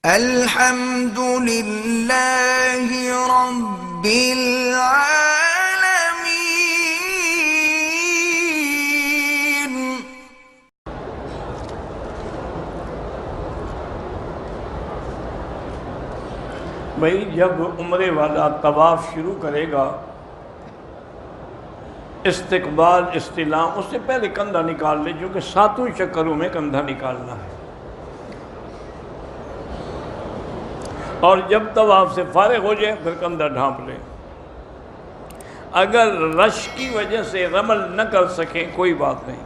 الحمد للہ رب العالمین۔ بھائی جب عمرے والا طواف شروع کرے گا، استقبال استلام، اس سے پہلے کندھا نکال لے، کیونکہ 7 چکروں میں کندھا نکالنا ہے۔ اور جب طواف سے فارغ ہو جائے پھر کندھا ڈھانپ لیں۔ اگر رش کی وجہ سے رمل نہ کر سکیں کوئی بات نہیں۔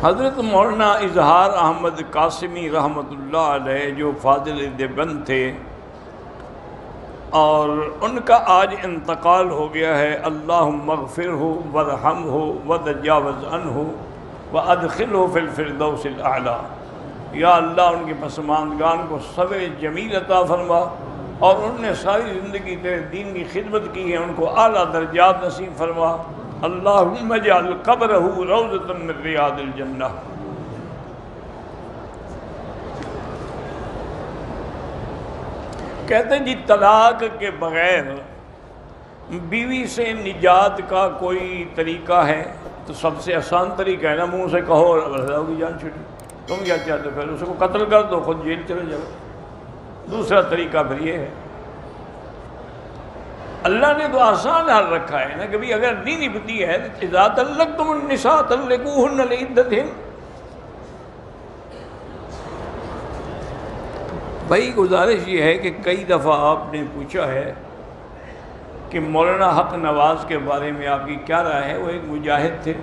حضرت مولانا اظہار احمد قاسمی رحمۃ اللہ علیہ جو فاضل دیوبند تھے، اور ان کا آج انتقال ہو گیا ہے، اللہم اغفرہ وارحمہ وتجاوز عنہ وادخلہ فی الفردوس الاعلی۔ یا اللہ ان کے پسماندگان کو صبر جمیل عطا فرما، اور انہوں نے ساری زندگی تیرے دین کی خدمت کی ہے، ان کو اعلیٰ درجات نصیب فرما۔ اللہم اجعل قبرہ روضۃ من ریاض الجنہ۔ کہتے ہیں جی طلاق کے بغیر بیوی سے نجات کا کوئی طریقہ ہے؟ تو سب سے آسان طریقہ ہے نا، منہ سے کہو اور رضا کی جان چھٹی۔ تم کیا چاہتے ہو؟ پھر اس کو قتل کر دو، خود جیل چلے جاؤ۔ دوسرا طریقہ پھر یہ ہے، اللہ نے تو آسان حل رکھا ہے نا کہ بھی اگر نہیں نبھتی ہے تو اذا طلقتم النساء طلقوهن لعدتهن۔ بھائی گزارش یہ ہے کہ کئی دفعہ آپ نے پوچھا ہے کہ مولانا حق نواز کے بارے میں آپ کی کیا رائے ہے۔ وہ ایک مجاہد تھے،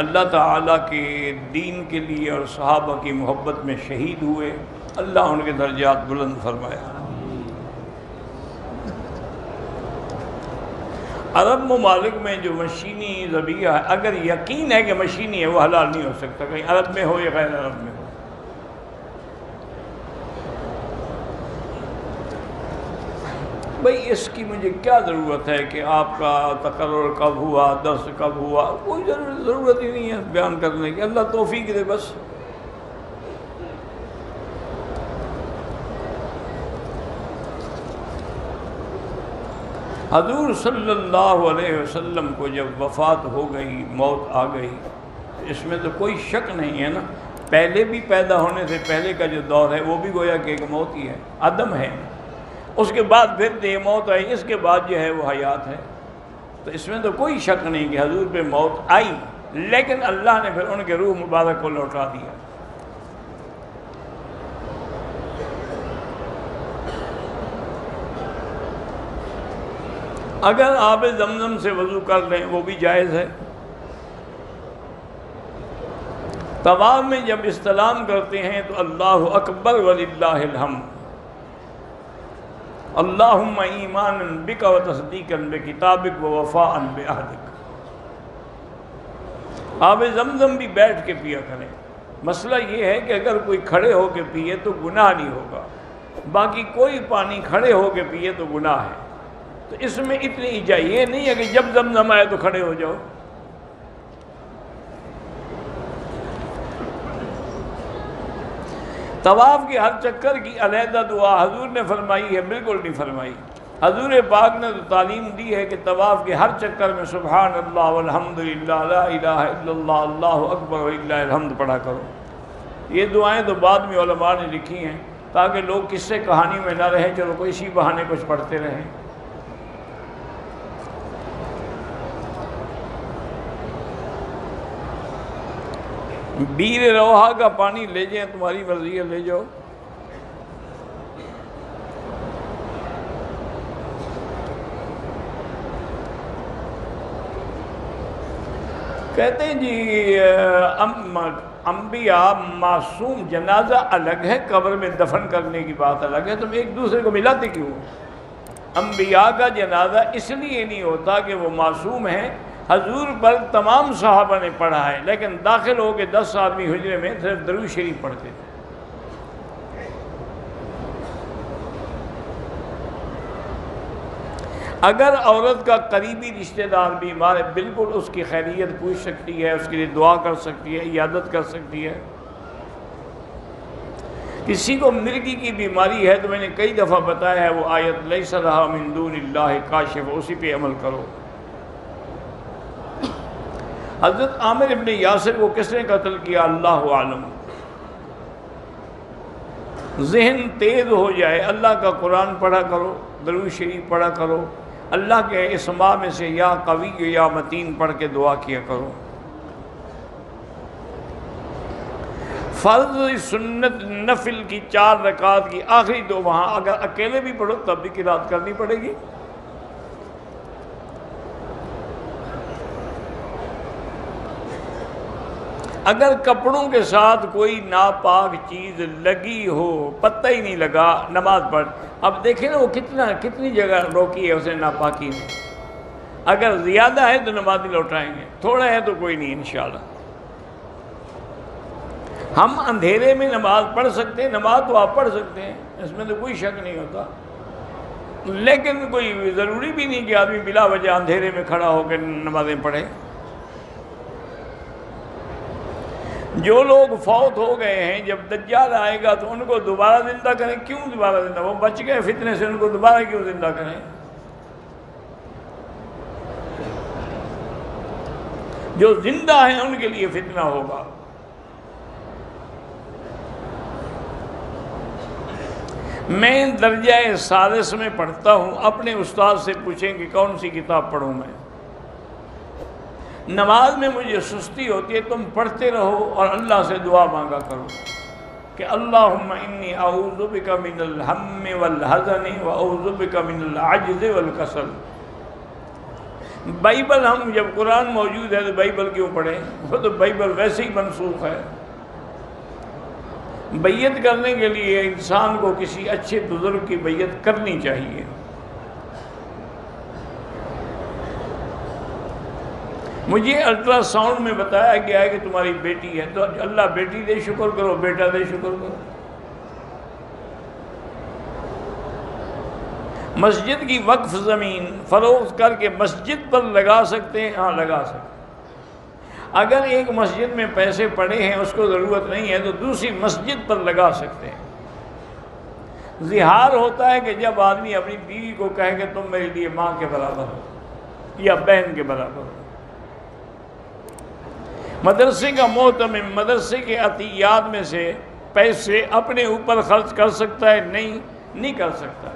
اللہ تعالیٰ کے دین کے لیے اور صحابہ کی محبت میں شہید ہوئے، اللہ ان کے درجات بلند فرمایا۔ عرب ممالک میں جو مشینی ذبیحہ ہے، اگر یقین ہے کہ مشینی ہے، وہ حلال نہیں ہو سکتا، کہیں عرب میں ہو یا غیر عرب میں ہو۔ بھئی اس کی مجھے کیا ضرورت ہے کہ آپ کا تقرر کب ہوا، درس کب ہوا، کوئی ضرورت ہی نہیں ہے بیان کرنے کی، اللہ توفیق دے بس۔ حضور صلی اللہ علیہ وسلم کو جب وفات ہو گئی، موت آ گئی، اس میں تو کوئی شک نہیں ہے نا، پہلے بھی پیدا ہونے سے پہلے کا جو دور ہے وہ بھی گویا کہ ایک موت ہی ہے، عدم ہے، اس کے بعد پھر یہ موت آئی، اس کے بعد جو ہے وہ حیات ہے۔ تو اس میں تو کوئی شک نہیں کہ حضور پہ موت آئی، لیکن اللہ نے پھر ان کے روح مبارک کو لوٹا دیا۔ اگر آب زمزم سے وضو کر لیں وہ بھی جائز ہے۔ طواف میں جب استلام کرتے ہیں تو اللہ اکبر وللہ الحمد، اللہم ایمانا بک و تصدیقا بکتابک و وفاء بعہدک۔ آب زمزم بھی بیٹھ کے پیا کریں۔ مسئلہ یہ ہے کہ اگر کوئی کھڑے ہو کے پیے تو گناہ نہیں ہوگا، باقی کوئی پانی کھڑے ہو کے پیے تو گناہ ہے۔ تو اس میں اتنی اجازت یہ نہیں ہے کہ جب زمزم آئے تو کھڑے ہو جاؤ۔ طواف کے ہر چکر کی علیحدہ دعا حضور نے فرمائی ہے؟ بالکل نہیں فرمائی۔ حضور پاک نے تو تعلیم دی ہے کہ طواف کے ہر چکر میں سبحان اللہ والحمدللہ لا الہ الا اللہ اللہ اکبر وللہ الحمد پڑھا کرو۔ یہ دعائیں تو بعد میں علماء نے لکھی ہیں تاکہ لوگ قصے کہانی میں نہ رہیں، چلو کوئی اسی بہانے کچھ پڑھتے رہیں۔ بیر روحا کا پانی لے جائیں، تمہاری مرضی ہے، لے جاؤ۔ کہتے ہیں جی انبیاء معصوم، جنازہ الگ ہے، قبر میں دفن کرنے کی بات الگ ہے، تم ایک دوسرے کو ملاتے کیوں؟ انبیاء کا جنازہ اس لیے نہیں ہوتا کہ وہ معصوم ہیں، حضور پر تمام صحابہ نے پڑھا ہے، لیکن داخل ہو کے 10 آدمی حجرے میں صرف درود شریف پڑھتے تھے۔ اگر عورت کا قریبی رشتہ دار بیمار ہے، بالکل اس کی خیریت پوچھ سکتی ہے، اس کے لیے دعا کر سکتی ہے، عیادت کر سکتی ہے۔ کسی کو مرگی کی بیماری ہے تو میں نے کئی دفعہ بتایا ہے وہ آیت لیس لہا من دون اللہ کاشف، اسی پہ عمل کرو۔ حضرت عامر ابن یاسر کو کس نے قتل کیا اللہ عالم۔ ذہن تیز ہو جائے، اللہ کا قرآن پڑھا کرو، درود شریف پڑھا کرو، اللہ کے اسماء میں سے یا قوی یا متین پڑھ کے دعا کیا کرو۔ فرض سنت نفل کی 4 رکعات کی آخری 2 وہاں اگر اکیلے بھی پڑھو تب بھی قرات کرنی پڑے گی۔ اگر کپڑوں کے ساتھ کوئی ناپاک چیز لگی ہو، پتہ ہی نہیں لگا، نماز پڑھ۔ اب دیکھیں نا وہ کتنی جگہ روکی ہے اسے ناپاکی میں۔ اگر زیادہ ہے تو نماز نہیں لوٹائیں گے، تھوڑا ہے تو کوئی نہیں انشاءاللہ۔ ہم اندھیرے میں نماز پڑھ سکتے ہیں، نماز تو آپ پڑھ سکتے ہیں، اس میں تو کوئی شک نہیں ہوتا، لیکن کوئی ضروری بھی نہیں کہ آدمی بلا وجہ اندھیرے میں کھڑا ہو کے نمازیں پڑھے۔ جو لوگ فوت ہو گئے ہیں جب دجال آئے گا تو ان کو دوبارہ زندہ کریں، کیوں دوبارہ زندہ؟ وہ بچ گئے فتنے سے، ان کو دوبارہ کیوں زندہ کریں؟ جو زندہ ہیں ان کے لیے فتنہ ہوگا۔ میں درجہ ثالث میں پڑھتا ہوں، اپنے استاد سے پوچھیں کہ کون سی کتاب پڑھوں میں۔ نماز میں مجھے سستی ہوتی ہے، تم پڑھتے رہو اور اللہ سے دعا مانگا کرو کہ اللہم انی اعوذ بک من الہم والحزن واعوذ بک من العجز والکسل۔ بائبل ہم جب قرآن موجود ہے تو بائبل کیوں پڑھیں؟ وہ تو بائبل ویسے ہی منسوخ ہے۔ بیعت کرنے کے لیے انسان کو کسی اچھے بزرگ کی بیعت کرنی چاہیے۔ مجھے الٹرا ساؤنڈ میں بتایا گیا ہے کہ تمہاری بیٹی ہے، تو اللہ بیٹی دے شکر کرو، بیٹا دے شکر کرو۔ مسجد کی وقف زمین فروخت کر کے مسجد پر لگا سکتے ہیں؟ ہاں لگا سکتے ہیں۔ اگر ایک مسجد میں پیسے پڑے ہیں اس کو ضرورت نہیں ہے تو دوسری مسجد پر لگا سکتے ہیں۔ زہار ہوتا ہے کہ جب آدمی اپنی بیوی کو کہے کہ تم میرے لیے ماں کے برابر ہو یا بہن کے برابر ہو۔ مدرسے کا محتمم مدرسے کے عطیات میں سے پیسے اپنے اوپر خرچ کر سکتا ہے؟ نہیں کر سکتا۔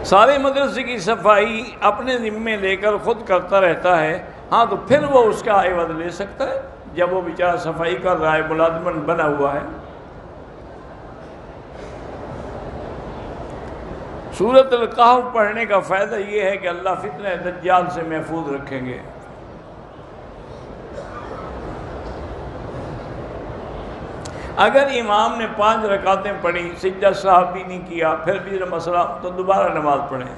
سارے مدرسے کی صفائی اپنے ذمے لے کر خود کرتا رہتا ہے، ہاں تو پھر وہ اس کا عوض لے سکتا ہے جب وہ بیچارہ صفائی کر رہا ہے، ملازمن بنا ہوا ہے۔ سورۃ الکہف پڑھنے کا فائدہ یہ ہے کہ اللہ فتنہ دجال سے محفوظ رکھیں گے۔ اگر امام نے 5 رکعتیں پڑھی، سجدہ صاحب بھی نہیں کیا، پھر بھی مسئلہ، تو دوبارہ نماز پڑھیں۔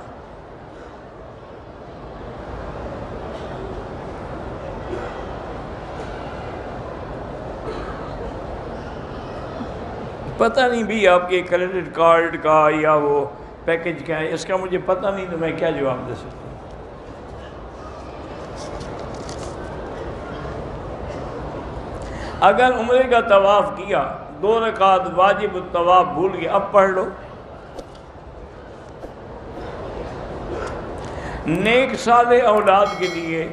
پتہ نہیں بھی آپ کے کریڈٹ کارڈ کا یا وہ پیکج کیا ہے، اس کا مجھے پتہ نہیں، تو میں کیا جواب دے سکتا ہوں۔ اگر عمرے کا طواف کیا، 2 رکعت واجب الطواف بھول گیا، اب پڑھ لو۔ نیک صالح اولاد کے لیے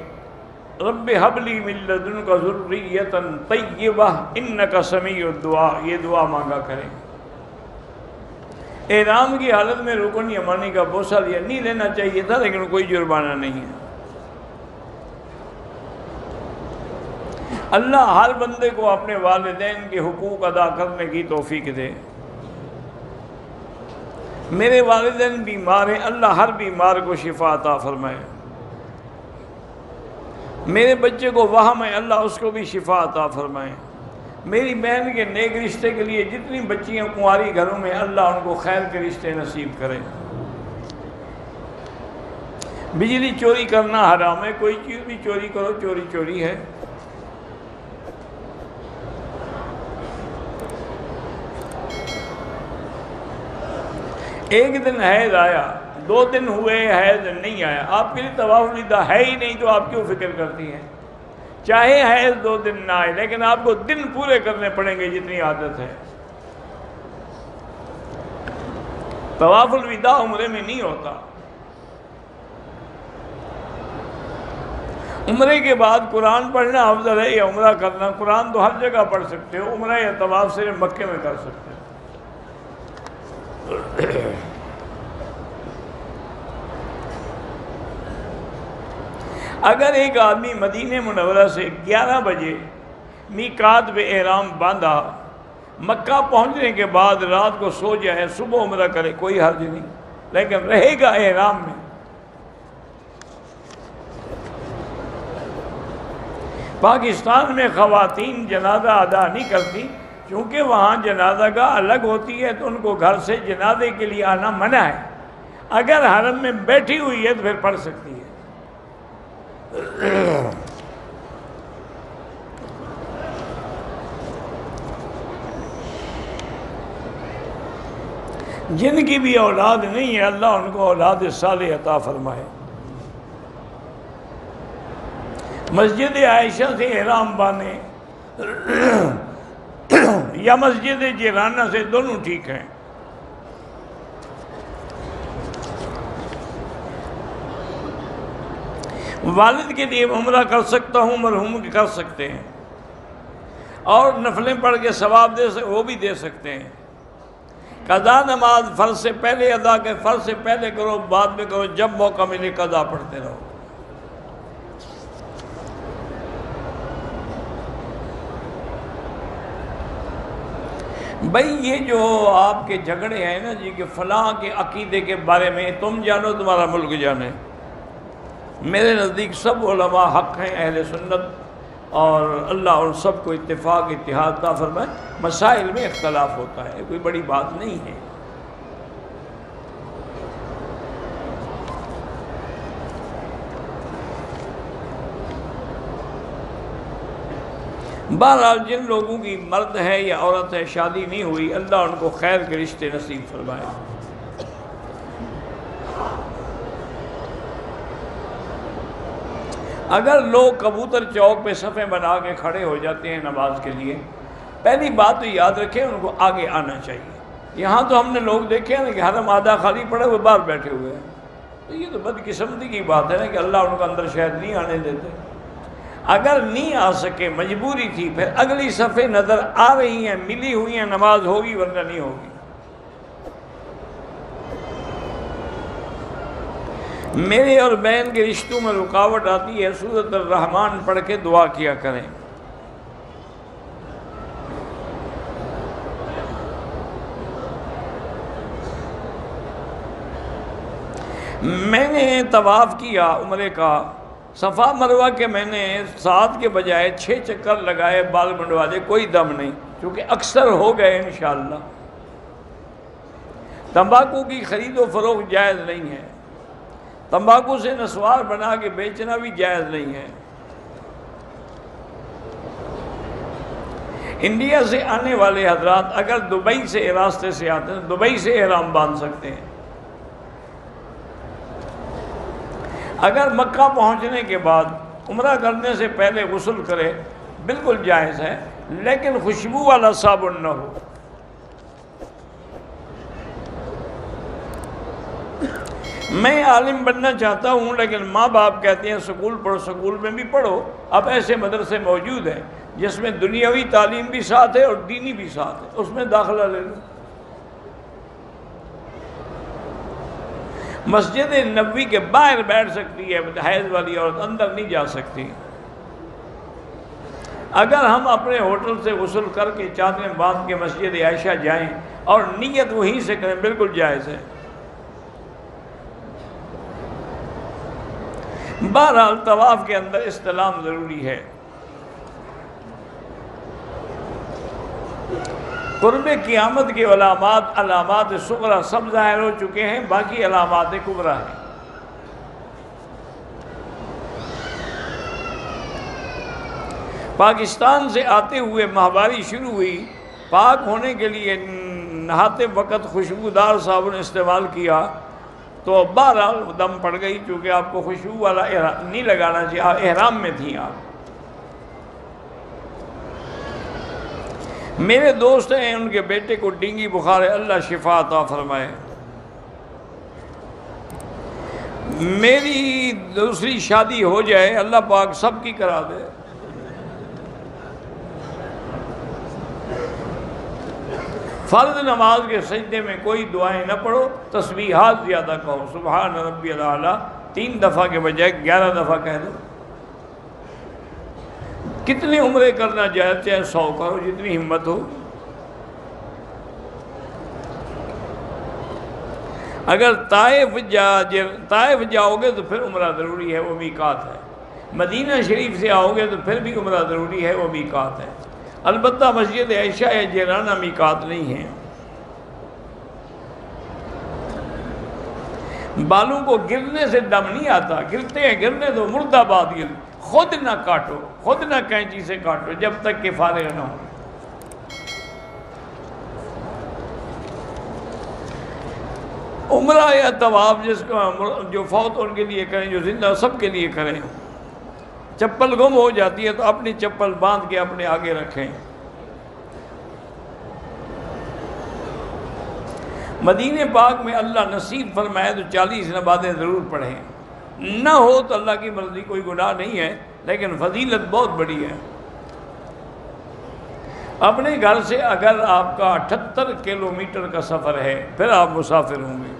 رب حب لی من لدنک ذریۃ طیبہ انک سمیع الدعاء، یہ دعا مانگا کریں۔ احرام کی حالت میں رکن یمانی کا بوسہ لیا، نہیں لینا چاہیے تھا لیکن کوئی جرمانہ نہیں ہے۔ اللہ ہر بندے کو اپنے والدین کے حقوق ادا کرنے کی توفیق دے۔ میرے والدین بیمار ہیں، اللہ ہر بیمار کو شفا عطا فرمائے۔ میرے بچے کو وہم ہے، اللہ اس کو بھی شفا عطا فرمائے۔ میری بہن کے نیک رشتے کے لیے جتنی بچیاں کنواری گھروں میں، اللہ ان کو خیر کے رشتے نصیب کرے۔ بجلی چوری کرنا حرام ہے، کوئی چیز بھی چوری کرو، چوری چوری ہے۔ ایک دن حیض آیا، 2 دن ہوئے حیض نہیں آیا، آپ کے لیے طواف الوداع ہے ہی نہیں تو آپ کیوں فکر کرتی ہیں؟ چاہے حیض 2 دن نہ آئے لیکن آپ کو دن پورے کرنے پڑیں گے جتنی عادت ہے۔ طواف الوداع عمرے میں نہیں ہوتا۔ عمرے کے بعد قرآن پڑھنا افضل ہے یا عمرہ کرنا؟ قرآن تو ہر جگہ پڑھ سکتے ہو، عمرہ یا طواف صرف مکے میں کر سکتے ہو۔ اگر ایک آدمی مدینہ منورہ سے 11 بجے میقات پہ احرام باندھا، مکہ پہنچنے کے بعد رات کو سو جائے، صبح عمرہ کرے، کوئی حرج نہیں، لیکن رہے گا احرام میں۔ پاکستان میں خواتین جنازہ ادا نہیں کرتی کیونکہ وہاں جنازہ گاہ الگ ہوتی ہے، تو ان کو گھر سے جنازے کے لیے آنا منع ہے۔ اگر حرم میں بیٹھی ہوئی ہے تو پھر پڑھ سکتی ہے۔ جن کی بھی اولاد نہیں ہے اللہ ان کو اولاد صالح عطا فرمائے۔ مسجد عائشہ سے احرام باندھیں یا مسجد جیرانہ سے، دونوں ٹھیک ہیں۔ والد کے لیے عمرہ کر سکتا ہوں، مرحوم کے کر سکتے ہیں، اور نفلیں پڑھ کے ثواب دے وہ بھی دے سکتے ہیں۔ قضا نماز فرض سے پہلے ادا کرے، فرض سے پہلے کرو، بعد میں کرو، جب موقع ملے قضا پڑھتے رہو۔ بھائی یہ جو آپ کے جھگڑے ہیں نا جی کہ فلاں کے عقیدے کے بارے میں تم جانو تمہارا ملک جانے، میرے نزدیک سب علماء حق ہیں، اہل سنت، اور اللہ ان سب کو اتفاق اتحاد عطا فرمائے۔ مسائل میں اختلاف ہوتا ہے، کوئی بڑی بات نہیں ہے۔ بہرحال جن لوگوں کی مرد ہے یا عورت ہے شادی نہیں ہوئی، اللہ ان کو خیر کے رشتے نصیب فرمائے۔ اگر لوگ کبوتر چوک پہ صفیں بنا کے کھڑے ہو جاتے ہیں نماز کے لیے، پہلی بات تو یاد رکھیں ان کو آگے آنا چاہیے۔ یہاں تو ہم نے لوگ دیکھے ہیں کہ حرم آدھا خالی پڑے ہوئے باہر بیٹھے ہوئے ہیں، تو یہ تو بدقسمتی کی بات ہے نا کہ اللہ ان کو اندر شاید نہیں آنے دیتے۔ اگر نہیں آ سکے، مجبوری تھی، پھر اگلی صفیں نظر آ رہی ہیں، ملی ہوئی ہیں، نماز ہوگی ورنہ نہیں ہوگی۔ میرے اور بہن کے رشتوں میں رکاوٹ آتی ہے، سورۃ الرحمن پڑھ کے دعا کیا کریں۔ میں نے طواف کیا عمرے کا، صفا مروہ کے میں نے 7 کے بجائے 6 چکر لگائے، بال منڈوالے، کوئی دم نہیں، کیونکہ اکثر ہو گئے انشاءاللہ۔ تمباکو کی خرید و فروخت جائز نہیں ہے، تمباکو سے نسوار بنا کے بیچنا بھی جائز نہیں ہے۔ انڈیا سے آنے والے حضرات اگر دبئی سے راستے سے آتے ہیں، دبئی سے احرام باندھ سکتے ہیں۔ اگر مکہ پہنچنے کے بعد عمرہ کرنے سے پہلے غسل کرے، بالکل جائز ہے، لیکن خوشبو والا صابن نہ ہو۔ میں عالم بننا چاہتا ہوں لیکن ماں باپ کہتے ہیں سکول پڑھو، سکول میں بھی پڑھو۔ اب ایسے مدرسے موجود ہیں جس میں دنیاوی تعلیم بھی ساتھ ہے اور دینی بھی ساتھ ہے، اس میں داخلہ لے لو۔ مسجد نبوی کے باہر بیٹھ سکتی ہے حیض والی عورت، اندر نہیں جا سکتی۔ اگر ہم اپنے ہوٹل سے غسل کر کے چادریں باندھ کے مسجد عائشہ جائیں اور نیت وہیں سے کریں، بالکل جائز ہے۔ بہرحال طواف کے اندر استلام ضروری ہے۔ قرب قیامت کے علامات صغرا سب ظاہر ہو چکے ہیں، باقی علامات کبریٰ ہیں۔ پاکستان سے آتے ہوئے ماہواری شروع ہوئی، پاک ہونے کے لیے نہاتے وقت خوشبودار صابن استعمال کیا تو بہرحال دم پڑ گئی، چونکہ آپ کو خوشبو والا نہیں لگانا چاہیے، احرام میں تھیں آپ۔ میرے دوست ہیں، ان کے بیٹے کو ڈینگی بخار ہے، اللہ شفا عطا فرمائے۔ میری دوسری شادی ہو جائے، اللہ پاک سب کی کرا دے۔ فرض نماز کے سجدے میں کوئی دعائیں نہ پڑھو، تسبیحات زیادہ کہو، سبحان ربی الاعلیٰ 3 دفعہ کے بجائے 11 دفعہ کہہ دو۔ کتنے عمرے کرنا چاہتے ہیں 100 کرو، جتنی ہمت ہو۔ اگر طائف جاؤ گے تو پھر عمرہ ضروری ہے، وہ میقات ہے۔ مدینہ شریف سے آؤ گے تو پھر بھی عمرہ ضروری ہے، وہ میقات ہے۔ البتہ مسجد عائشہ یا جیرانہ میقات نہیں ہے۔ بالوں کو گرنے سے دم نہیں آتا، گرتے ہیں، گرنے دو، مرد آباد گر، خود نہ کاٹو، خود نہ کینچی سے کاٹو جب تک کہ فارغ نہ ہو۔ عمرہ یا طواف جس کا جو فوت ان کے لیے کریں، جو زندہ سب کے لیے کریں۔ چپل گم ہو جاتی ہے تو اپنی چپل باندھ کے اپنے آگے رکھیں۔ مدینہ پاک میں اللہ نصیب فرمائے تو 40 نمازیں ضرور پڑھیں، نہ ہو تو اللہ کی مرضی، کوئی گناہ نہیں ہے، لیکن فضیلت بہت بڑی ہے۔ اپنے گھر سے اگر آپ کا 78 کلومیٹر کا سفر ہے، پھر آپ مسافر ہوں گے۔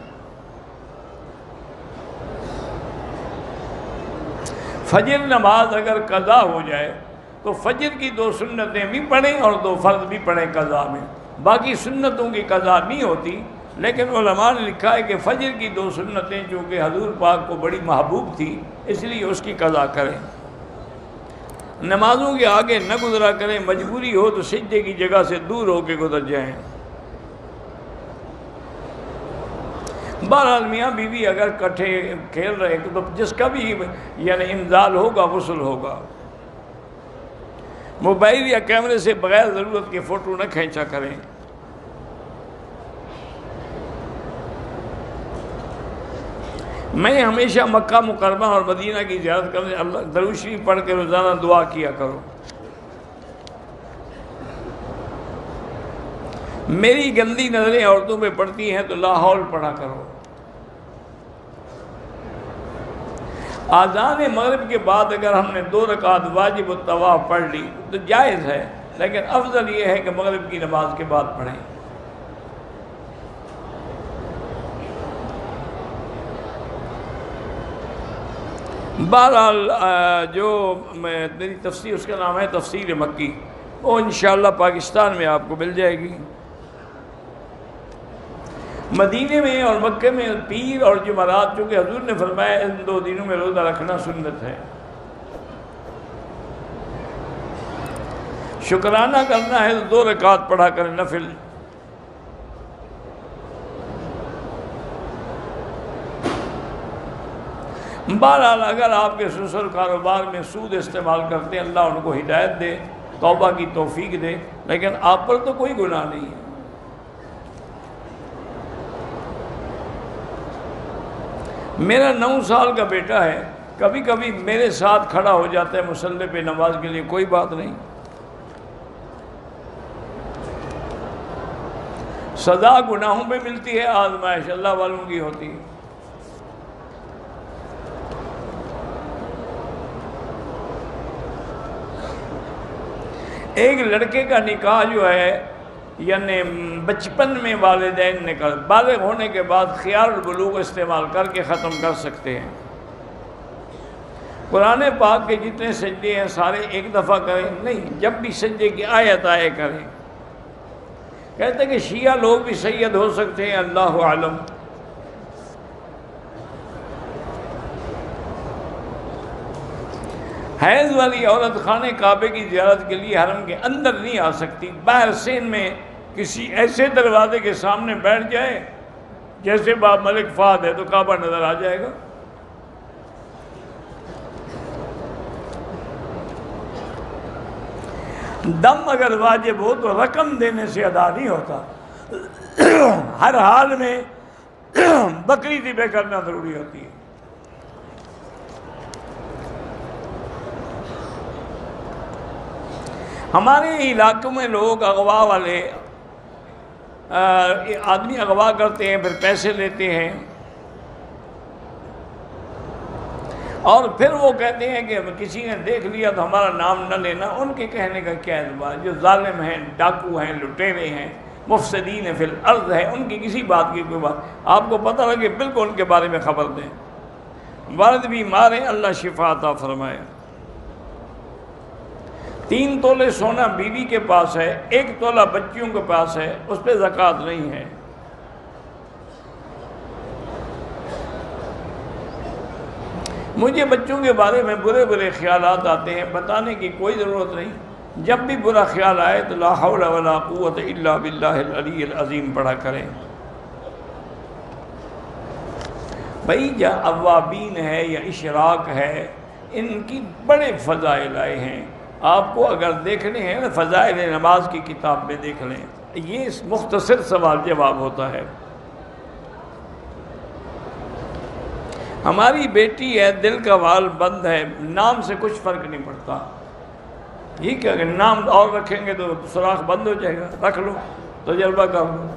فجر نماز اگر قضا ہو جائے تو فجر کی 2 سنتیں بھی پڑھیں اور 2 فرض بھی پڑھیں قضا میں، باقی سنتوں کی قضا نہیں ہوتی۔ لیکن علماء نے لکھا ہے کہ فجر کی 2 سنتیں چونکہ حضور پاک کو بڑی محبوب تھی، اس لیے اس کی قضا کریں۔ نمازوں کے آگے نہ گزرا کریں، مجبوری ہو تو سجدے کی جگہ سے دور ہو کے گزر جائیں۔ بہرحال میاں بیوی اگر کٹھے کھیل رہے تو جس کا بھی یعنی انزال ہوگا غسل ہوگا۔ موبائل یا کیمرے سے بغیر ضرورت کے فوٹو نہ کھینچا کریں۔ میں ہمیشہ مکہ مکرمہ اور مدینہ کی زیارت کرنے، اللہ درود شریف پڑھ کے روزانہ دعا کیا کرو۔ میری گندی نظریں عورتوں پہ پڑتی ہیں تو لا حول پڑھا کرو۔ اذان مغرب کے بعد اگر ہم نے 2 رکعت واجب الطواف پڑھ لی تو جائز ہے، لیکن افضل یہ ہے کہ مغرب کی نماز کے بعد پڑھیں۔ بہرحال جو میری تفسیر، اس کا نام ہے تفسیر مکی، وہ انشاءاللہ پاکستان میں آپ کو مل جائے گی۔ مدینے میں اور مکے میں پیر اور جمعرات، چونکہ حضور نے فرمایا ان 2 دنوں میں روزہ رکھنا سنت ہے۔ شکرانہ کرنا ہے تو 2 رکعت پڑھا کریں نفل۔ بہرحال اگر آپ کے سسر کاروبار میں سود استعمال کرتے ہیں، اللہ ان کو ہدایت دے، توبہ کی توفیق دے، لیکن آپ پر تو کوئی گناہ نہیں ہے۔ میرا 9 سال کا بیٹا ہے، کبھی کبھی میرے ساتھ کھڑا ہو جاتا ہے مصلی پہ نماز کے لیے، کوئی بات نہیں۔ سزا گناہوں پہ ملتی ہے، آزمائش اللہ والوں کی ہوتی ہے۔ ایک لڑکے کا نکاح جو ہے یعنی بچپن میں والدین نے کر، بالغ ہونے کے بعد خیار البلوغ استعمال کر کے ختم کر سکتے ہیں۔ قرآن پاک کے جتنے سجدے ہیں سارے ایک دفعہ کریں نہیں، جب بھی سجدے کی آیت آئے کریں۔ کہتے ہیں کہ شیعہ لوگ بھی سید ہو سکتے ہیں، اللہ عالم۔ حیض والی عورت خانہ کعبے کی زیارت کے لیے حرم کے اندر نہیں آ سکتی، باہر سین میں کسی ایسے دروازے کے سامنے بیٹھ جائے جیسے باب ملک فہد ہے تو کعبہ نظر آ جائے گا۔ دم اگر واجب ہو تو رقم دینے سے ادا نہیں ہوتا۔ ہر حال میں بکری ذبح کرنا ضروری ہوتی ہے۔ ہمارے علاقوں میں لوگ اغوا والے آدمی اغوا کرتے ہیں، پھر پیسے لیتے ہیں، اور پھر وہ کہتے ہیں کہ کسی نے دیکھ لیا تو ہمارا نام نہ لینا۔ ان کے کہنے کا کیا اعتبار؟ جو ظالم ہیں، ڈاکو ہیں، لٹیرے ہیں، مفسدین فی الارض ہے، ان کی کسی بات کی کوئی بات آپ کو پتہ لگے بالکل ان کے بارے میں خبر دیں۔ والد بیمار ہیں، اللہ شفا عطا فرمائے۔ 3 تولے سونا بیوی کے پاس ہے، 1 تولہ بچیوں کے پاس ہے، اس پہ زکوٰۃ نہیں ہے۔ مجھے بچوں کے بارے میں برے برے خیالات آتے ہیں، بتانے کی کوئی ضرورت نہیں۔ جب بھی برا خیال آئے تو لا حول ولا قوت الا باللہ العلی العظیم پڑھا کریں۔ بھائی یا اوابین ہے یا اشراق ہے، ان کی بڑے فضائل آئے ہیں۔ آپ کو اگر دیکھنے ہیں نا فضائل نماز کی کتاب میں دیکھ لیں، یہ مختصر سوال جواب ہوتا ہے۔ ہماری بیٹی ہے، دل کا وال بند ہے، نام سے کچھ فرق نہیں پڑتا۔ یہ کیا کہ نام اور رکھیں گے تو سوراخ بند ہو جائے گا، رکھ لو، تجربہ کر لو۔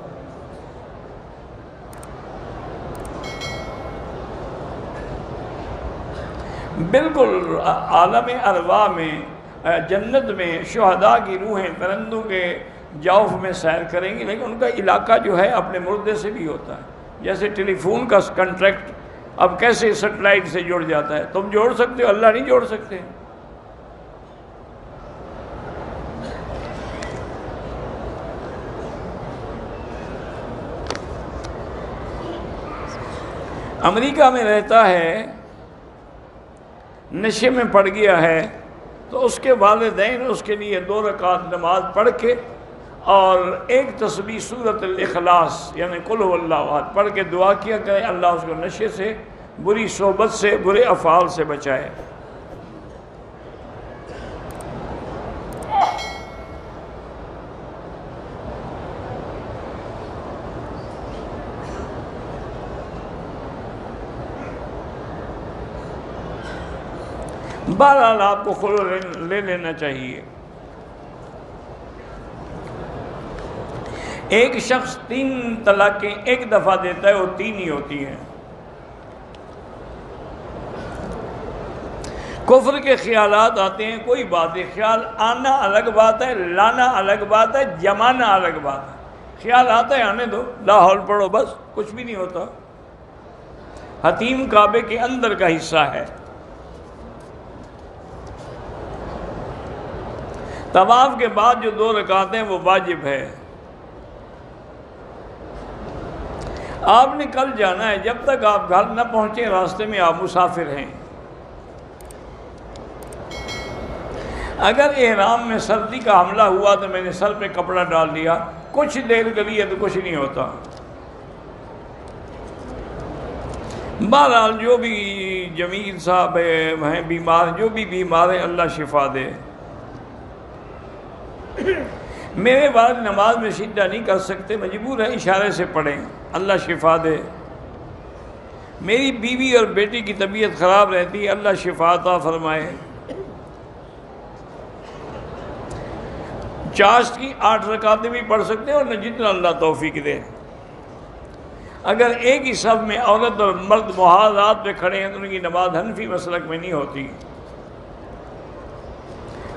بالکل عالم ارواح میں، جنت میں شہداء کی روحیں پرندوں کے جوف میں سیر کریں گی، لیکن ان کا علاقہ جو ہے اپنے مردے سے بھی ہوتا ہے۔ جیسے ٹیلی فون کا کنٹریکٹ اب کیسے سیٹلائٹ سے جڑ جاتا ہے، تم جوڑ سکتے ہو، اللہ نہیں جوڑ سکتے۔ امریکہ میں رہتا ہے، نشے میں پڑ گیا ہے، تو اس کے والدین اس کے لیے 2 رکعت نماز پڑھ کے اور 1 تسبیح سورۃ الاخلاص یعنی قل هو اللہ احد پڑھ کے دعا کیا کرے، اللہ اس کو نشے سے، بری صحبت سے، برے افعال سے بچائے۔ بہرحال آپ کو خلع لے لینا چاہیے۔ ایک شخص 3 طلاقیں ایک دفعہ دیتا ہے، وہ 3 ہی ہوتی ہیں۔ کفر کے خیالات آتے ہیں، کوئی بات ہے، خیال آنا الگ بات ہے، لانا الگ بات ہے، جمانا الگ بات ہے۔ خیال آتا ہے آنے دو، لا حول پڑھو، بس کچھ بھی نہیں ہوتا۔ حتیم کعبے کے اندر کا حصہ ہے۔ طواف کے بعد جو 2 رکعتیں وہ واجب ہے۔ آپ نے کل جانا ہے، جب تک آپ گھر نہ پہنچے راستے میں آپ مسافر ہیں۔ اگر احرام میں سردی کا حملہ ہوا تو میں نے سر پہ کپڑا ڈال دیا، کچھ دیر کے لیے تو کچھ نہیں ہوتا۔ بہرحال جو بھی جمیل صاحب ہیں بیمار، جو بھی بیمار ہیں، اللہ شفا دے۔ میرے والد نماز میں سجدہ نہیں کر سکتے، مجبور ہے اشارے سے پڑھیں، اللہ شفا دے۔ میری بیوی اور بیٹی کی طبیعت خراب رہتی ہے، اللہ شفا عطا فرمائے۔ چاشت کی 8 رکعتیں بھی پڑھ سکتے ہیں، اور جتنا اللہ توفیق دے۔ اگر ایک ہی صف میں عورت اور مرد محاذات پہ کھڑے ہیں تو ان کی نماز حنفی مسلک میں نہیں ہوتی۔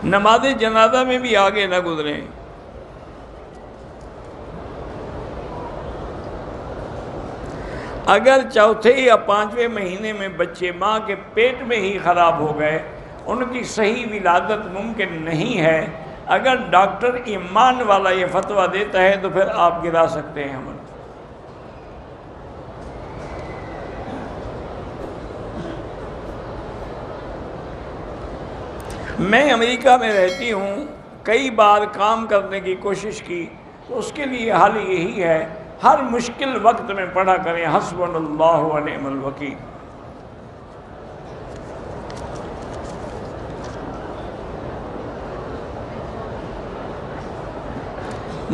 نماز جنازہ میں بھی آگے نہ گزریں۔ اگر چوتھے یا 5ویں مہینے میں بچے ماں کے پیٹ میں ہی خراب ہو گئے، ان کی صحیح ولادت ممکن نہیں ہے۔ اگر ڈاکٹر ایمان والا یہ فتویٰ دیتا ہے تو پھر آپ گرا سکتے ہیں حمل۔ میں امریکہ میں رہتی ہوں، کئی بار کام کرنے کی کوشش کی، تو اس کے لیے حل یہی ہے، ہر مشکل وقت میں پڑھا کریں حسبنا اللہ و نعم الوکیل۔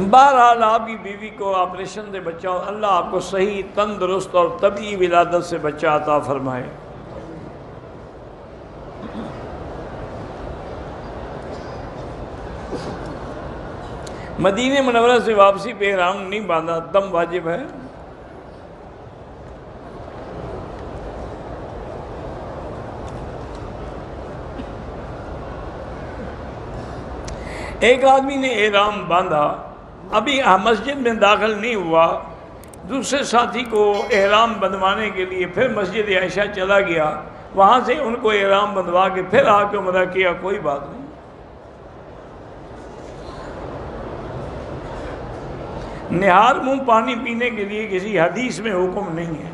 بہرحال آپ کی بیوی کو آپریشن سے بچاؤ، اللہ آپ کو صحیح تندرست اور طبیعی ولادت سے بچہ عطا فرمائے۔ مدینہ منورہ سے واپسی پہ احرام نہیں باندھا، دم واجب ہے؟ ایک آدمی نے احرام باندھا، ابھی مسجد میں داخل نہیں ہوا، دوسرے ساتھی کو احرام بندھوانے کے لیے پھر مسجد عائشہ چلا گیا، وہاں سے ان کو احرام بندھوا کے پھر آ کے عمرہ کیا، کوئی بات نہیں۔ نہار منہ پانی پینے کے لیے کسی حدیث میں حکم نہیں ہے۔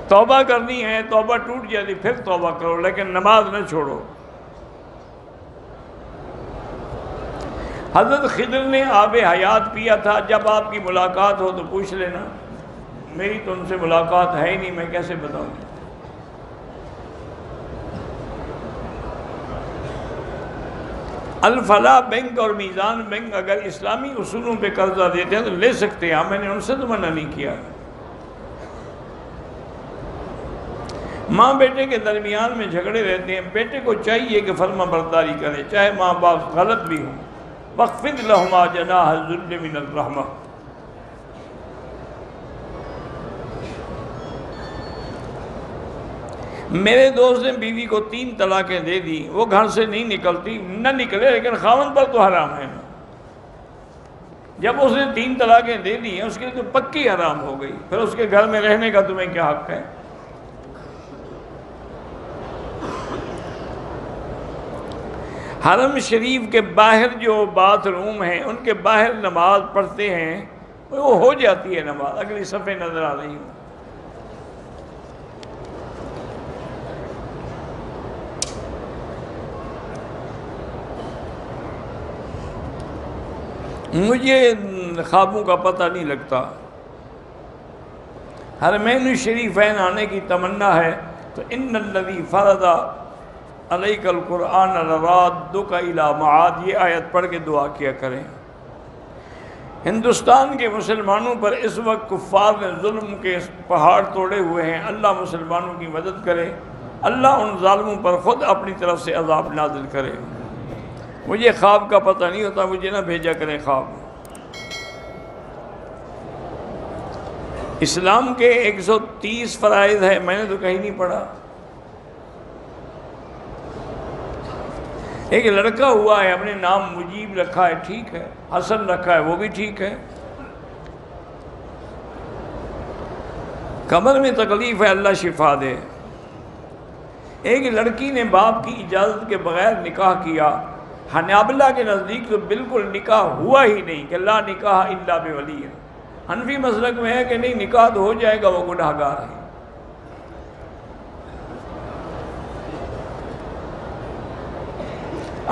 توبہ کرنی ہے، توبہ ٹوٹ جاتی پھر توبہ کرو، لیکن نماز نہ چھوڑو۔ حضرت خضر نے آب حیات پیا تھا، جب آپ کی ملاقات ہو تو پوچھ لینا، میری تو ان سے ملاقات ہے ہی نہیں، میں کیسے بتاؤں۔ الفلاح بینک اور میزان بینک اگر اسلامی اصولوں پہ قرضہ دیتے ہیں تو لے سکتے ہیں، میں نے ان سے تو منع نہیں کیا۔ ماں بیٹے کے درمیان میں جھگڑے رہتے ہیں، بیٹے کو چاہیے کہ فرما برداری کرے، چاہے ماں باپ غلط بھی ہوں۔ وَاخْفِضْ لَهُمَا جَنَاحَ الذُّلِّ مِنَ الرَّحْمَةِ۔ میرے دوست نے بیوی کو 3 طلاقیں دے دی، وہ گھر سے نہیں نکلتی، نہ نکلے لیکن خاوند پر تو حرام ہے نا۔ جب اس نے 3 طلاقیں دے دی ہیں، اس کے لیے تو پکی حرام ہو گئی، پھر اس کے گھر میں رہنے کا تمہیں کیا حق ہے؟ حرم شریف کے باہر جو باتھ روم ہیں، ان کے باہر نماز پڑھتے ہیں، وہ ہو جاتی ہے نماز، اگلی صفحے نظر آ رہی ہوں۔ مجھے خوابوں کا پتہ نہیں لگتا، حرمین شریفین آنے کی تمنا ہے تو ان الذی فرض علیک القرآن لرادک الی معاد، یہ آیت پڑھ کے دعا کیا کریں۔ ہندوستان کے مسلمانوں پر اس وقت کفار نے ظلم کے پہاڑ توڑے ہوئے ہیں، اللہ مسلمانوں کی مدد کرے، اللہ ان ظالموں پر خود اپنی طرف سے عذاب نازل کرے۔ مجھے خواب کا پتہ نہیں ہوتا، مجھے نہ بھیجا کریں خواب۔ اسلام کے 130 فرائض ہے، میں نے تو کہیں نہیں پڑھا۔ ایک لڑکا ہوا ہے، اپنے نام مجیب رکھا ہے، ٹھیک ہے، حسن رکھا ہے، وہ بھی ٹھیک ہے۔ کمر میں تکلیف ہے، اللہ شفا دے۔ ایک لڑکی نے باپ کی اجازت کے بغیر نکاح کیا، حنابلہ کے نزدیک تو بالکل نکاح ہوا ہی نہیں، کہ لا نکاح الا بولی۔ حنفی مسلک میں ہے کہ نہیں، نکاح تو ہو جائے گا، وہ گناہ گار ہے۔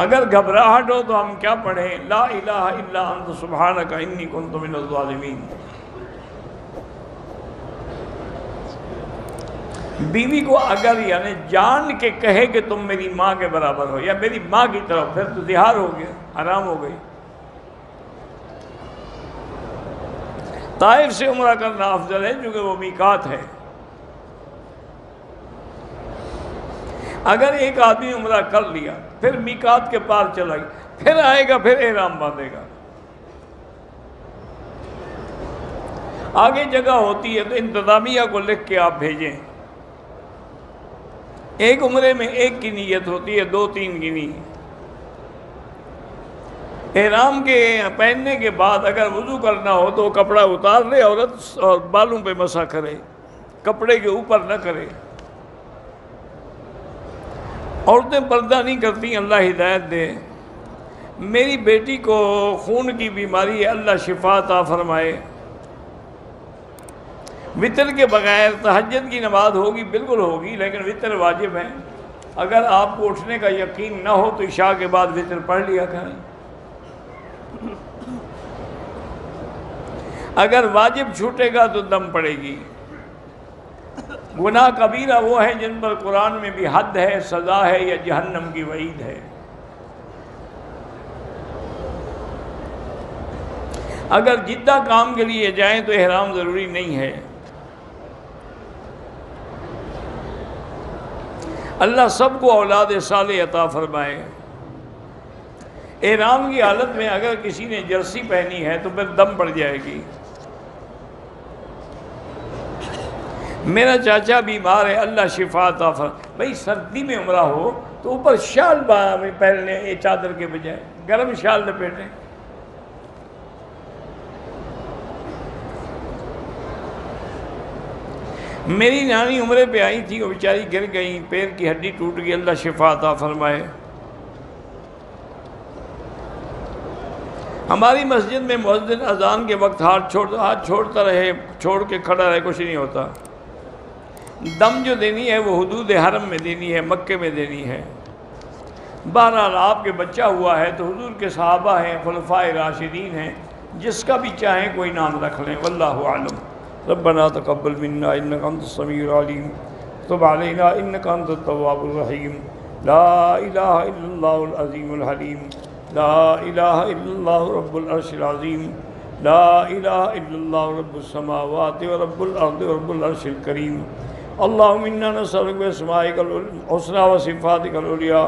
اگر گھبراہٹ ہو تو ہم کیا پڑھیں؟ لا الہ الا انت سبحانک انی کنت من الظالمین۔ بیوی کو اگر یعنی جان کے کہے کہ تم میری ماں کے برابر ہو یا میری ماں کی طرف، پھر تو زہار ہو گیا، حرام ہو گئی۔ طائف سے عمرہ کرنا افضل ہے کیونکہ وہ میقات ہے۔ اگر ایک آدمی عمرہ کر لیا، پھر میقات کے پار چلا گیا، پھر آئے گا، پھر احرام باندھے گا۔ آگے جگہ ہوتی ہے تو انتظامیہ کو لکھ کے آپ بھیجیں۔ ایک عمرے میں 1 کی نیت ہوتی ہے، 2-3 کی نہیں۔ احرام کے پہننے کے بعد اگر وضو کرنا ہو تو وہ کپڑا اتار لے عورت اور بالوں پہ مسح کرے، کپڑے کے اوپر نہ کرے۔ عورتیں پردہ نہیں کرتی، اللہ ہدایت دے۔ میری بیٹی کو خون کی بیماری ہے، اللہ شفا عطا فرمائے۔ وطر کے بغیر تہجد کی نماز ہوگی، بالکل ہوگی، لیکن وطر واجب ہے۔ اگر آپ کو اٹھنے کا یقین نہ ہو تو عشاء کے بعد وطر پڑھ لیا کریں۔ اگر واجب چھوٹے گا تو دم پڑے گی۔ گناہ کبیرہ وہ ہیں جن پر قرآن میں بھی حد ہے، سزا ہے یا جہنم کی وعید ہے۔ اگر جدہ کام کے لیے جائیں تو احرام ضروری نہیں ہے۔ اللہ سب کو اولاد صالح عطا فرمائے۔ احرام کی حالت میں اگر کسی نے جرسی پہنی ہے تو پھر دم پڑ جائے گی۔ میرا چاچا بیمار ہے، اللہ شفا عطا فرمائے۔ بھائی سردی میں عمرہ ہو تو اوپر شال پہن لیں، یہ چادر کے بجائے گرم شال لپیٹیں۔ میری نانی عمرے پہ آئی تھی، وہ بیچاری گر گئی، پیر کی ہڈی ٹوٹ گئی، اللہ شفا عطا فرمائے۔ ہماری مسجد میں مؤذن اذان کے وقت ہاتھ چھوڑتا رہے، چھوڑ کے کھڑا رہے، کچھ نہیں ہوتا۔ دم جو دینی ہے وہ حدود حرم میں دینی ہے، مکے میں دینی ہے۔ بہرحال آپ کے بچہ ہوا ہے تو حضور کے صحابہ ہیں، خلفائے راشدین ہیں، جس کا بھی چاہیں کوئی نام رکھ لیں، واللہ اعلم۔ ربنا تقبل منا انک انت السمیع العلیم تب علینا انک انت التواب الرحیم۔ لا الہ الا اللہ العظیم الحلیم، لا الہ الا اللہ رب العرش العظیم، لا الہ الا اللہ رب السماوات ورب الارض ورب العرش الکریم۔ اللہم انا نسألک باسمائک الحسنی وصفاتک العلیٰ،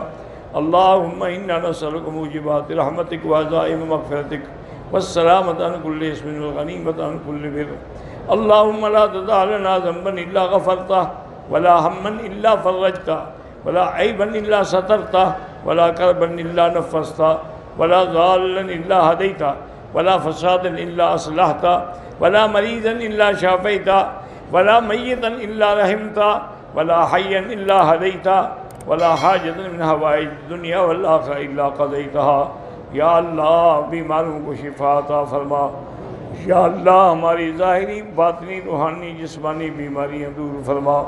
اللہم انا نسألک موجبات رحمتک وعزائم مغفرتک والسلامۃ عن کل اسم والغنیمۃ عن کل بر۔ اللہم لا تدع لنا ذنبا الا غفرتہ ولا ہما الا فرجتہ ولا عیبا الا سترتہ ولا کربا الا نفستہ ولا ضالا الا ہدیتہ ولا فسادا الا اصلحتہ ولا مریضا الا شافیتہ ولا میتا الا رحمتہ ولا حیا الا ہدیتہ ولا حاجت من حوائج الدنیا والآخرہ الا قضیتہا۔ یا اللہ بیماروں کو شفا عطا فرما، یا اللہ ہماری ظاہری باطنی روحانی جسمانی بیماریاں دور فرما۔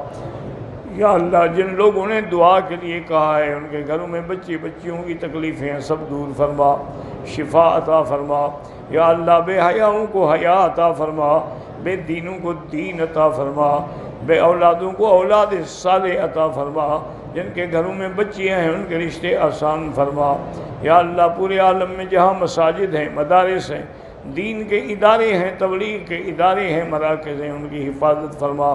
یا اللہ جن لوگوں نے دعا کے لیے کہا ہے ان کے گھروں میں بچیوں کی تکلیفیں سب دور فرما، شفا عطا فرما۔ یا اللہ بے حیاؤں کو حیا عطا فرما، بے دینوں کو دین عطا فرما، بے اولادوں کو اولاد صالح عطا فرما، جن کے گھروں میں بچیاں ہیں ان کے رشتے آسان فرما۔ یا اللہ پورے عالم میں جہاں مساجد ہیں، مدارس ہیں، دین کے ادارے ہیں، تبلیغ کے ادارے ہیں، مراکز ہیں، ان کی حفاظت فرما۔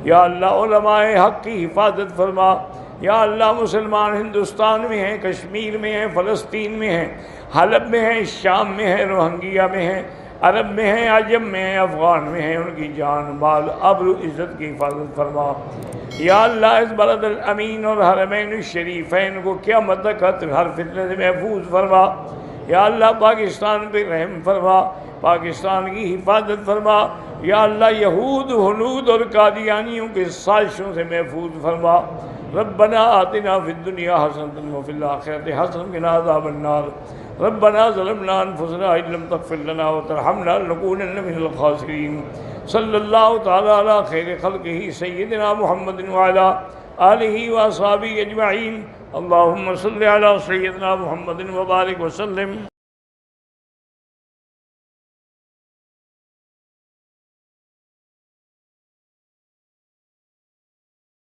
یا اللہ علماء حق کی حفاظت فرما۔ یا اللہ مسلمان ہندوستان میں ہیں، کشمیر میں ہیں، فلسطین میں ہیں، حلب میں ہیں، شام میں ہیں، روہنگیا میں ہیں، عرب میں ہیں، عجم میں ہیں، افغان میں ہیں، ان کی جان مال آبرو عزت کی حفاظت فرما۔ یا اللہ اس بلد الامین اور حرمین الشریفین کو قیامت تک ہر فتنہ سے محفوظ فرما۔ یا اللہ پاکستان پہ رحم فرما، پاکستان کی حفاظت فرما۔ یا اللہ یہود ہنود اور قادیانیوں کے سازشوں سے محفوظ فرما۔ ربنا آتنا فی الدنیا حسنۃ وفی الآخرۃ حسنۃ وقنا عذاب النار۔ ربنا ظلمنا انفسنا ان لم تغفر لنا وترحمنا لنکونن من الخاسرین۔ صلی اللہ تعالی علی خیر خلقہ سیدنا محمد وعلی آلہ واصحابہ اجمعین۔ اللہم صل علی سیدنا محمد وبارک وسلم۔